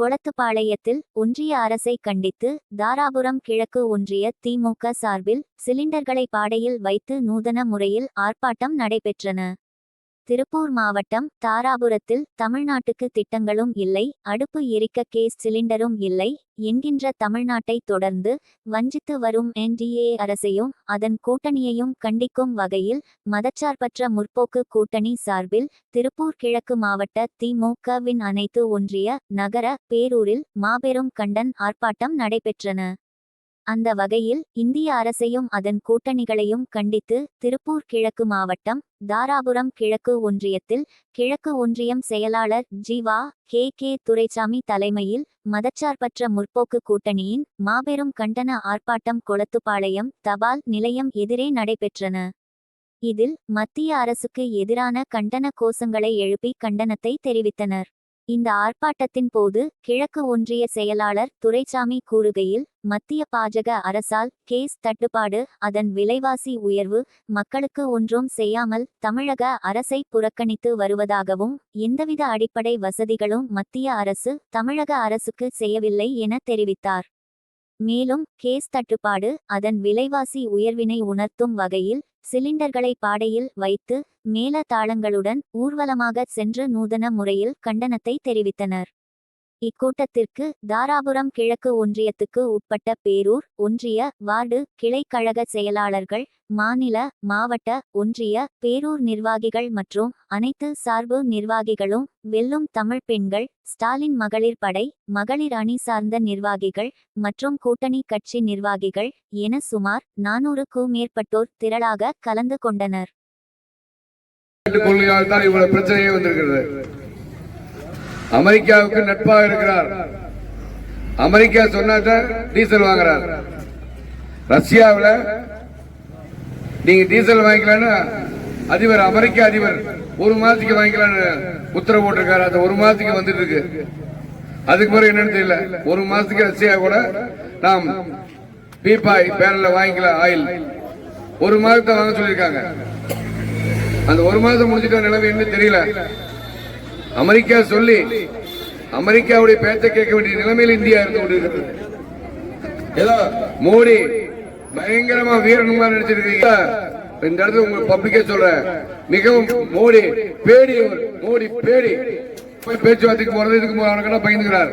கொளத்துப்பாளையத்தில் ஒன்றிய அரசை கண்டித்து தாராபுரம் கிழக்கு ஒன்றிய திமுக சார்பில் சிலிண்டர்களை பாடையில் வைத்து நூதன முறையில் ஆர்ப்பாட்டம் நடைபெற்றன. திருப்பூர் மாவட்டம் தாராபுரத்தில் தமிழ்நாட்டுக்கு திட்டங்களும் இல்லை, அடுப்பு எரிக்க கேஸ் சிலிண்டரும் இல்லை என்கின்ற தமிழ்நாட்டை தொடர்ந்து வஞ்சித்து வரும் NDA அரசையும் அதன் கூட்டணியையும் கண்டிக்கும் வகையில் மதச்சார்பற்ற முற்போக்கு கூட்டணி சார்பில் திருப்பூர் கிழக்கு மாவட்ட திமுகவின் அனைத்து ஒன்றிய நகர பேரூரில் மாபெரும் கண்டன ஆர்ப்பாட்டம் நடைபெற்றன. அந்த வகையில் இந்திய அரசையும் அதன் கூட்டணிகளையும் கண்டித்து திருப்பூர் கிழக்கு மாவட்டம் தாராபுரம் கிழக்கு ஒன்றியத்தில் கிழக்கு ஒன்றியம் செயலாளர் ஜீவா கே துரைசாமி தலைமையில் மதச்சார்பற்ற முற்போக்கு கூட்டணியின் மாபெரும் கண்டன ஆர்ப்பாட்டம் கொளத்துப்பாளையம் தபால் நிலையம் எதிரே நடைபெற்றன. இதில் மத்திய அரசுக்கு எதிரான கண்டன கோஷங்களை எழுப்பி கண்டனத்தை தெரிவித்தனர். இந்த ஆர்ப்பாட்டத்தின் போது கிழக்கு ஒன்றிய செயலாளர் துரைசாமி கூறுகையில், மத்திய பாஜக அரசால் கேஸ் தட்டுப்பாடு, அதன் விலைவாசி உயர்வு, மக்களுக்கு ஒன்றும் செய்யாமல் தமிழக அரசை புறக்கணித்து வருவதாகவும், எந்தவித அடிப்படை வசதிகளும் மத்திய அரசு தமிழக அரசுக்கு செய்யவில்லை என தெரிவித்தார். மேலும் கேஸ் தட்டுப்பாடு, அதன் விலைவாசி உயர்வினை உணர்த்தும் வகையில் சிலிண்டர்களை பாடையில் வைத்து மேல தாளங்களுடன் ஊர்வலமாக சென்று நூதன முறையில் கண்டனத்தை தெரிவித்தனர். இக்கூட்டத்திற்கு தாராபுரம் கிழக்கு ஒன்றியத்துக்கு உட்பட்ட பேரூர் ஒன்றிய வார்டு கிளை கழக செயலாளர்கள், மாநில மாவட்ட ஒன்றிய பேரூர் நிர்வாகிகள் மற்றும் அனைத்து சார்பு நிர்வாகிகளும், வெல்லும் தமிழ் பெண்கள், ஸ்டாலின் மகளிர் படை, மகளிர் அணி சார்ந்த நிர்வாகிகள் மற்றும் கூட்டணி கட்சி நிர்வாகிகள் என சுமார் 400க்கும் மேற்பட்டோர் திரளாக கலந்து கொண்டனர். அமெரிக்காவுக்கு நட்பாக இருக்கிறார். அமெரிக்கா சொன்னாதான் டீசல் வாங்குறார். ரஷ்யாவில் நீங்க டீசல் வாங்கிக்கலான்னு அதிபர், அமெரிக்க அதிபர் 1 மாதத்துக்கு வாங்கிக்கலான்னு உத்தரவு போட்டிருக்காரு. அது 1 மாதத்துக்கு வந்துட்டு இருக்கு. அதுக்கு பிறகு என்னன்னு தெரியல. 1 மாதத்துக்கு ரஷ்யா கூட நாம் பீப்பாய் பேரல வாங்கிக்கலாம் ஆயில். 1 மாதத்தை வாங்க சொல்லியிருக்காங்க. அந்த 1 மாதம் முடிஞ்சிட்ட நிலைமை என்ன தெரியல. அமெரிக்கா சொல்லி அமெரிக்காவுடைய பேச்சை கேட்க வேண்டிய நிலைமையில் இந்தியா இருந்து கொண்டிருக்கிறது. ஏதோ மோடி பயங்கரமா வீரனுமா நினைச்சிருக்கீங்க. இந்த இடத்துல உங்களுக்கு பப்ளிக்கே சொல்றேன், மிகவும் மோடி பேடி போய் பேச்சுவார்த்தைக்கு போறது இதுக்கு அவனுக்கு பயந்துக்கிறார்.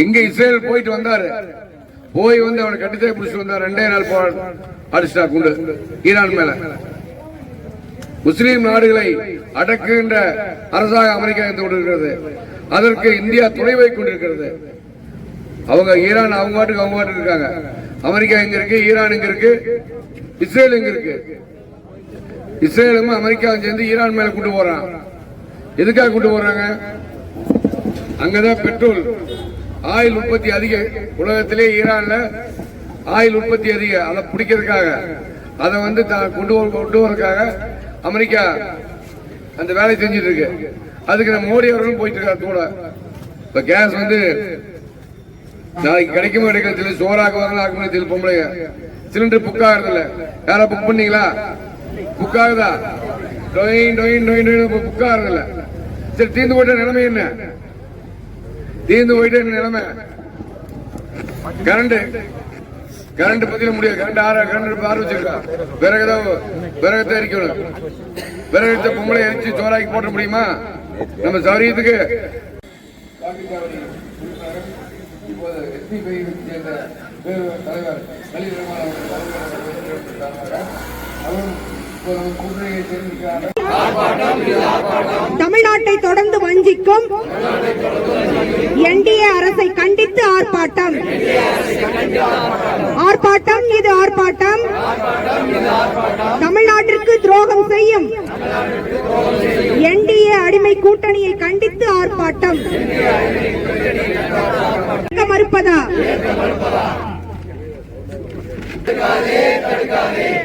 எங்க இஸ்ரேல் போயிட்டு வந்தாரு, போய் வந்து அவனை கட்டித்தே பிடிச்சிட்டு வந்தார். 2 நாள் அடிச்சிட்டா குண்டு ஈரான் மேல. முஸ்லீம் நாடுகளை அடக்குகின்ற அரசாக அமெரிக்கா இருந்து கொண்டிருக்கிறது. அதற்கு இந்தியா துணை வைத்துக் கொண்டிருக்கிறது. அவங்க ஈரான் அவங்க பாட்டுக்கு இருக்காங்க. அமெரிக்கா எங்க இருக்கு, ஈரான் எங்க இருக்கு, இஸ்ரேல் எங்க இருக்கு. இஸ்ரேலும் அமெரிக்காவும் சேர்ந்து ஈரான் மேல கொண்டு போறான். எதுக்காக கொண்டு போறாங்க? அங்கதான் பெட்ரோல் ஆயில் உற்பத்தி அதிக. உலகத்திலே ஈரான்ல ஆயில் உற்பத்தி அதிக. அதை பிடிக்கிறதுக்காக, அதை வந்து கொண்டு வரதுக்காக அமெரிக்கா அந்த வேலை செஞ்சிட்டு இருக்கு. அதுக்கு நம்ம மோடி அவர்களும் போயிட்டு இருக்காரு கூட. இப்ப கேஸ் வந்து நாளைக்கு கிடைக்குமோ கிடைக்கிறது, சோறாக வரணும். பொம்பளை சிலிண்டர் புக் ஆகுறது இல்ல. யாரா புக் பண்ணீங்களா? புக் ஆகுதா? புக் ஆகுறது இல்ல. சரி, தீர்ந்து போயிட்ட நிலைமை என்ன? தீர்ந்து போயிட்ட நிலைமை கரண்ட் பத்தில முடியாது. கரண்ட் ஆரம்பிச்சிருக்கா. விறகத்தை எரிக்கணும். விறகத்தை பொம்பளை எரிச்சு சோறாக்கி போட்ட முடியுமா? நம்ம சௌரியத்துக்கு தமிழ்நாட்டை தொடர்ந்து வஞ்சிக்கும் NDA அரசை கண்டித்து ஆர்ப்பாட்டம். இது ஆர்ப்பாட்டம். தமிழ்நாட்டிற்கு துரோகம் செய்யும் NDA அடிமை கூட்டணியை கண்டித்து ஆர்ப்பாட்டம். மறுப்பதா?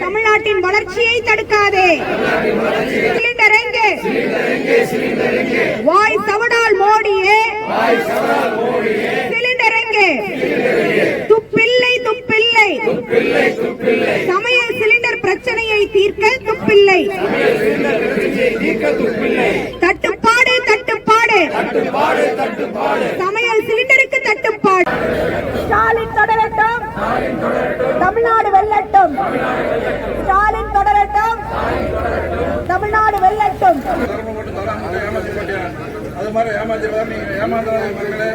தமிழ்நாட்டின் வளர்ச்சியை தடுக்காதே. சிலிண்டர் எங்கே? வாய் சவடால் மோடியே. சிலிண்டர் எங்கே? துப்பில்லை. சமையல் சிலிண்டர் பிரச்சனையை தீர்க்க துப்பில்லை. தட்டுப்பாடு. மாதிரி ஏமாத்திடுவார். நீங்க ஏமாந்தாத மக்களே.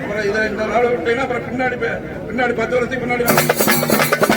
அப்புறம் இதை இந்த நாள் விட்டீங்கன்னா அப்புறம் பின்னாடி 10 வருஷத்துக்கு பின்னாடி